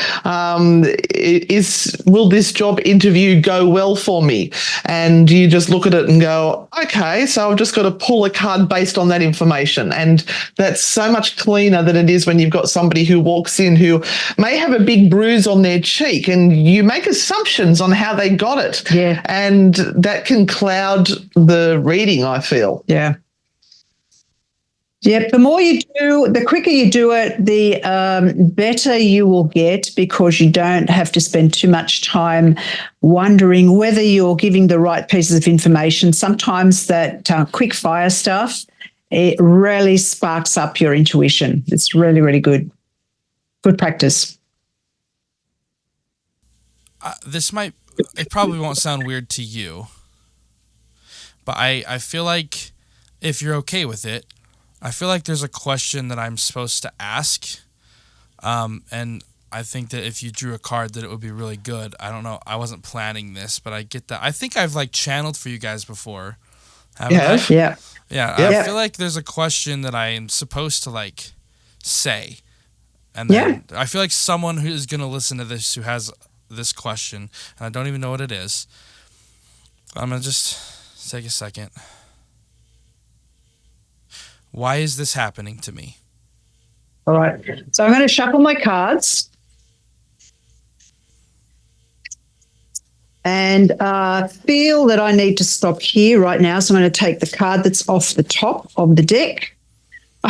will this job interview go well for me? And you just look at it and go, okay, so I've just got to pull a card based on that information. And that's so much cleaner than it is when you've got somebody who walks in who may have a big bruise on their cheek and you make assumptions on how they got it.
Yeah.
And that can cloud the reading, I feel.
Yeah. Yep. The more you do, the quicker you do it, the better you will get because you don't have to spend too much time wondering whether you're giving the right pieces of information. Sometimes that quick fire stuff, it really sparks up your intuition. It's really, really good. Good practice.
It probably won't sound weird to you, but I feel like if you're okay with it, I feel like there's a question that I'm supposed to ask, and I think that if you drew a card that it would be really good. I don't know. I wasn't planning this, but I get that. I think I've channeled for you guys before. Haven't I?
Yeah.
Yeah.
Yep.
I feel like there's a question that I am supposed to say, and then I feel like someone who is going to listen to this who has this question, and I don't even know what it is. I'm going to just take a second. Why is this happening to me?
All right. So I'm going to shuffle my cards and feel that I need to stop here right now. So I'm going to take the card that's off the top of the deck.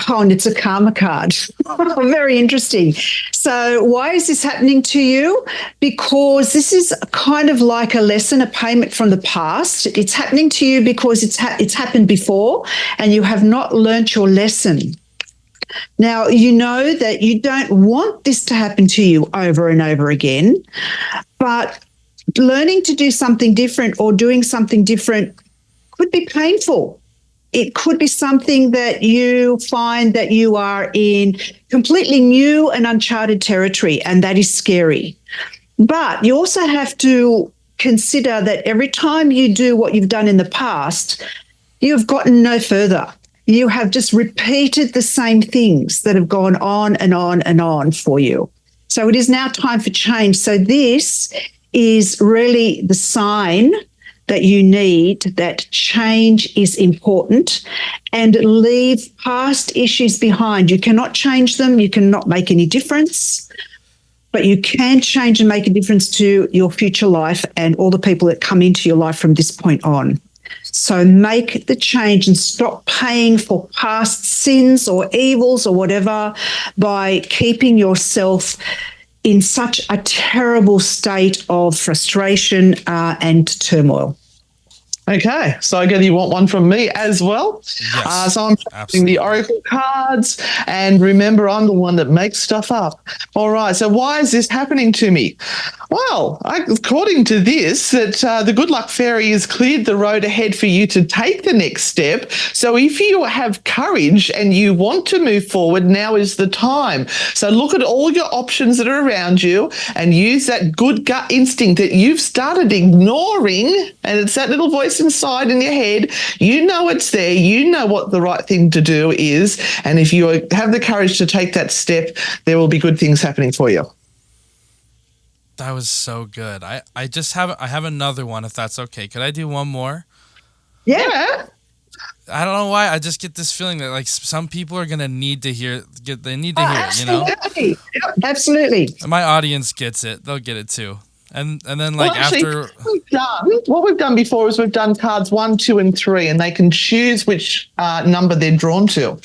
Oh, and it's a karma card. Very interesting. So why is this happening to you? Because this is kind of like a lesson, a payment from the past. It's happening to you because it's happened before and you have not learnt your lesson. Now, you know that you don't want this to happen to you over and over again, but learning to do something different or doing something different could be painful. It could be something that you find that you are in completely new and uncharted territory, and that is scary. But you also have to consider that every time you do what you've done in the past, you've gotten no further. You have just repeated the same things that have gone on and on and on for you. So it is now time for change. So this is really the sign that you need, that change is important, and leave past issues behind. You cannot change them. You cannot make any difference, but you can change and make a difference to your future life and all the people that come into your life from this point on. So make the change and stop paying for past sins or evils or whatever by keeping yourself in such a terrible state of frustration and turmoil.
Okay, so I gather you want one from me as well.
Yes,
So I'm using
absolutely.
the Oracle cards, and remember, I'm the one that makes stuff up. All right, so why is this happening to me? Well, according to this, that the good luck fairy has cleared the road ahead for you to take the next step. So if you have courage and you want to move forward, now is the time. So look at all your options that are around you and use that good gut instinct that you've started ignoring, and it's that little voice inside in your head. You know it's there. You know what the right thing to do is. And if you have the courage to take that step, there will be good things happening for you.
That was so good. I have another one, if that's okay. Could I do one more?
Yeah.
I don't know why. I just get this feeling that like some people are gonna need to hear. They need to hear it. You know.
Absolutely. Absolutely.
My audience gets it. They'll get it too. And then like
Well, actually,
after.
what we've done before is we've done cards 1, 2, and 3, and they can choose which number they're drawn to.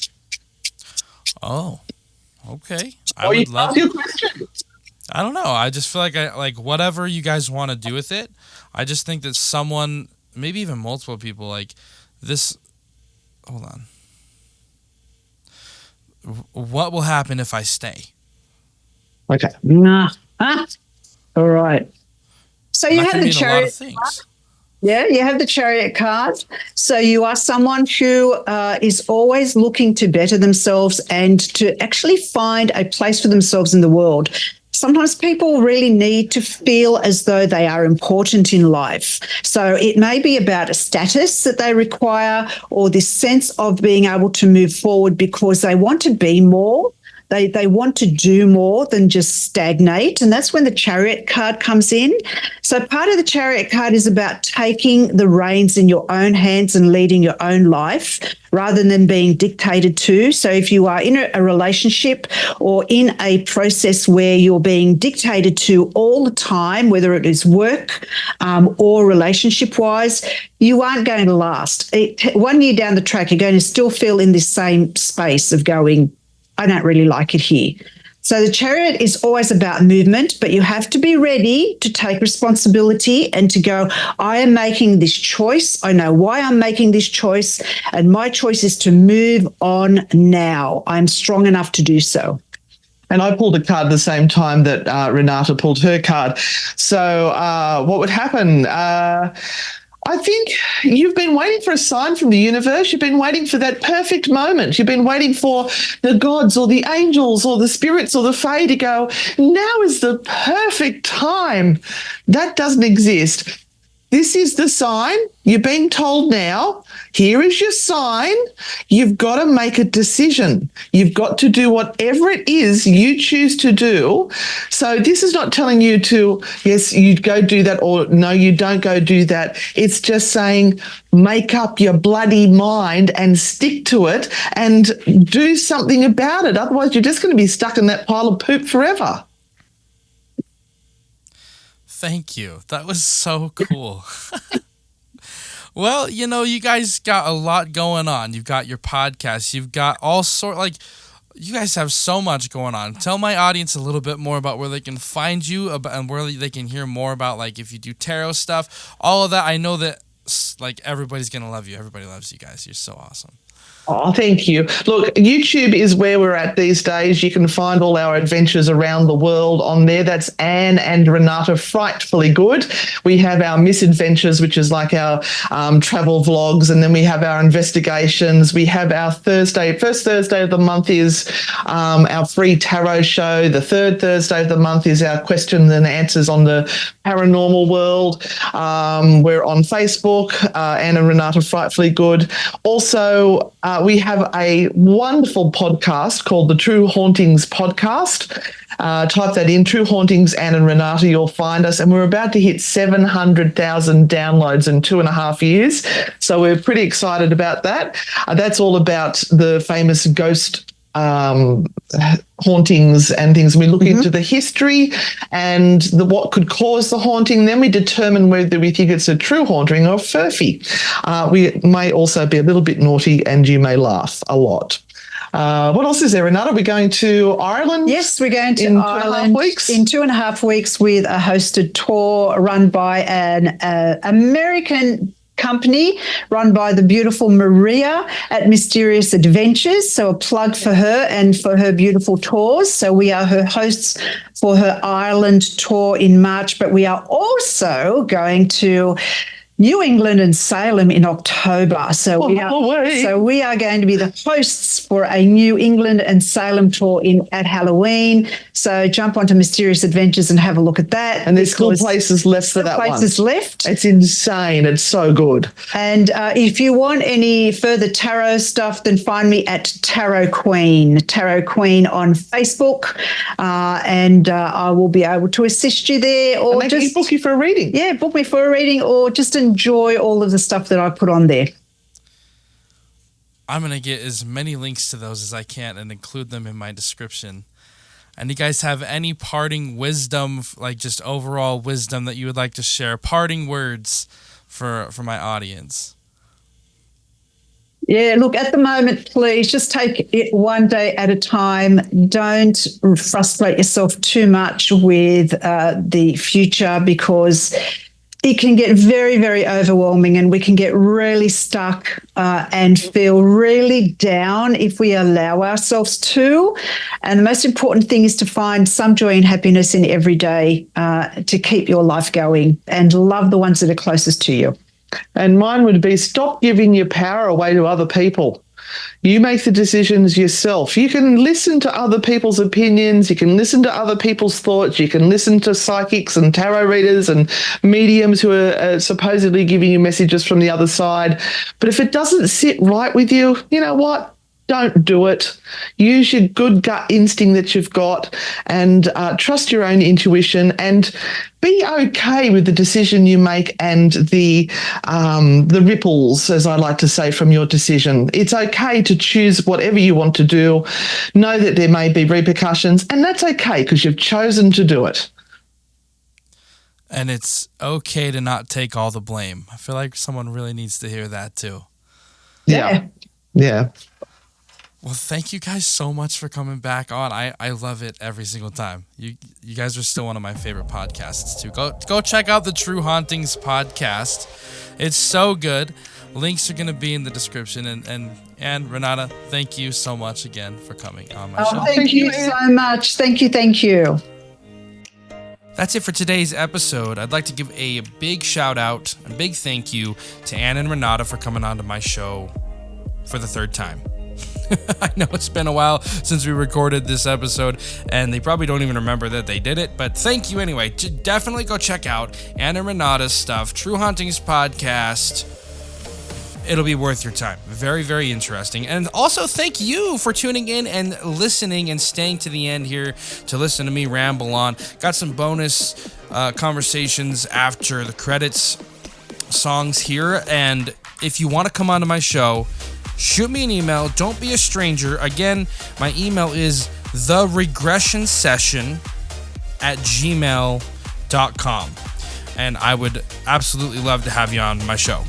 Oh, okay. I
Or you
would
can
love.
ask your question.
I don't know. I just feel like whatever you guys want to do with it. I just think that someone, maybe even multiple people, like this. Hold on. What will happen if I stay?
Okay.
Nah. Huh? All right. So you
That
have
can
the
mean a lot of
chariot.
things.
Yeah, you have the chariot card. So you are someone who is always looking to better themselves and to actually find a place for themselves in the world. Sometimes people really need to feel as though they are important in life. So it may be about a status that they require or this sense of being able to move forward because they want to be more. They want to do more than just stagnate. And that's when the chariot card comes in. So part of the chariot card is about taking the reins in your own hands and leading your own life rather than being dictated to. So if you are in a relationship or in a process where you're being dictated to all the time, whether it is work or relationship-wise, you aren't going to last. 1 year down the track, you're going to still feel in this same space of going, I don't really like it here. So the chariot is always about movement, but you have to be ready to take responsibility and to go, I am making this choice. I know why I'm making this choice. And my choice is to move on now. I'm strong enough to do so.
And I pulled a card at the same time that Renata pulled her card. So what would happen? I think you've been waiting for a sign from the universe. You've been waiting for that perfect moment. You've been waiting for the gods or the angels or the spirits or the fae to go, now is the perfect time. That doesn't exist. This is the sign. You're being told now, here is your sign. You've got to make a decision. You've got to do whatever it is you choose to do. So this is not telling you to, yes, you go do that, or no, you don't go do that. It's just saying, make up your bloody mind and stick to it and do something about it. Otherwise, you're just going to be stuck in that pile of poop forever.
Thank you. That was so cool. Well, you guys got a lot going on. You've got your podcast. You've got all you guys have so much going on. Tell my audience a little bit more about where they can find you and where they can hear more about, like, if you do tarot stuff, all of that. I know that, like, everybody's going to love you. Everybody loves you guys. You're so awesome.
Oh, thank you. Look, YouTube is where we're at these days. You can find all our adventures around the world on there. That's Anne and Renata Frightfully Good. We have our misadventures, which is like our travel vlogs, and then we have our investigations. We have our first Thursday of the month is our free tarot show. The third Thursday of the month is our questions and answers on the paranormal world. We're on Facebook, Anne and Renata Frightfully Good. Also, we have a wonderful podcast called the True Hauntings Podcast. Type that in, True Hauntings, Anne and Renata, you'll find us. And we're about to hit 700,000 downloads in 2.5 years. So we're pretty excited about that. That's all about the famous ghost hauntings and things. We look into the history and what could cause the haunting. Then we determine whether we think it's a true haunting or furphy. We may also be a little bit naughty and you may laugh a lot. What else is there, Renata? Are we going to Ireland?
Yes, we're going to
in
Ireland
2.5 weeks?
in 2.5 weeks with a hosted tour run by an American company run by the beautiful Maria at Mysterious Adventures. So a plug for her and for her beautiful tours. So we are her hosts for her Ireland tour in March, but we are also going to New England and Salem in October. So we are going to be the hosts for a New England and Salem tour at Halloween. So jump onto Mysterious Adventures and have a look at that.
And there's still places left for that one.
Places left.
It's insane. It's so good.
And if you want any further tarot stuff, then find me at Tarot Queen on Facebook. And I will be able to assist you there. Or
and just book you for a reading.
Yeah, book me for a reading, or just enjoy all of the stuff that I put on there.
I'm going to get as many links to those as I can and include them in my description. And you guys have any parting wisdom, like just overall wisdom that you would like to share? Parting words for my audience.
Yeah, look, at the moment, please just take it one day at a time. Don't frustrate yourself too much with the future, because it can get very, very overwhelming, and we can get really stuck and feel really down if we allow ourselves to. And the most important thing is to find some joy and happiness in every day to keep your life going, and love the ones that are closest to you.
And mine would be, stop giving your power away to other people. You make the decisions yourself. You can listen to other people's opinions. You can listen to other people's thoughts. You can listen to psychics and tarot readers and mediums who are supposedly giving you messages from the other side. But if it doesn't sit right with you, you know what? Don't do it. Use your good gut instinct that you've got, and trust your own intuition, and be okay with the decision you make and the ripples, as I like to say, from your decision. It's okay to choose whatever you want to do. Know that there may be repercussions, and that's okay because you've chosen to do it.
And it's okay to not take all the blame. I feel like someone really needs to hear that too.
Yeah.
Well, thank you guys so much for coming back on. I love it every single time. You guys are still one of my favorite podcasts too. Go check out the True Hauntings Podcast. It's so good. Links are going to be in the description. And Renata, thank you so much again for coming on my show.
Thank you so much. Thank you.
That's it for today's episode. I'd like to give a big shout out, a big thank you to Anne and Renata for coming on to my show for the third time. I know it's been a while since we recorded this episode, and they probably don't even remember that they did it, but thank you anyway. Definitely go check out Anne and Renata's stuff, True Hauntings Podcast. It'll be worth your time. Very, very interesting. And also thank you for tuning in and listening and staying to the end here to listen to me ramble on. Got some bonus conversations after the credits songs here, and if you want to come onto my show, shoot me an email. Don't be a stranger. Again, my email is theregressionsession@gmail.com. And I would absolutely love to have you on my show.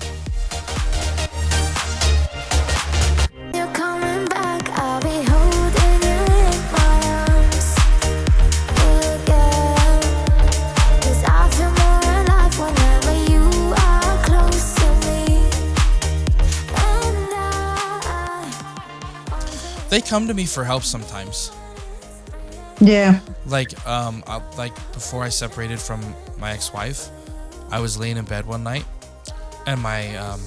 They come to me for help sometimes.
Yeah.
Like before I separated from my ex-wife, I was laying in bed one night, and my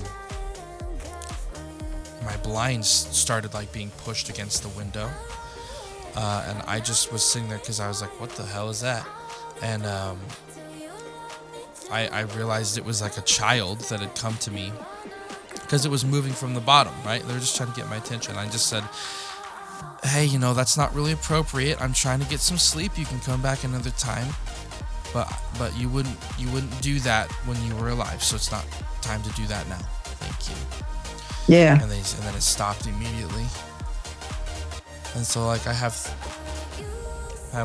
blinds started like being pushed against the window, and I just was sitting there because I was like, "What the hell is that?" And I realized it was like a child that had come to me because it was moving from the bottom. Right? They were just trying to get my attention. I just said, "Hey, that's not really appropriate. I'm trying to get some sleep. You can come back another time, but you wouldn't do that when you were alive. So it's not time to do that now. Thank you."
Yeah.
And then it stopped immediately. And so like I have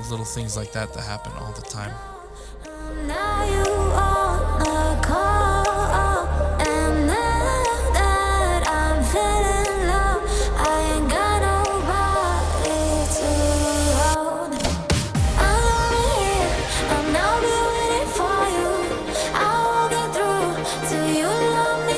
little things like that happen all the time.
Now you on the call, and now that I'm feeling low, I ain't got nobody to hold. I'm over here, I'll now be waiting for you. I'll get through till you love me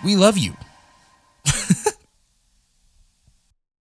We love you.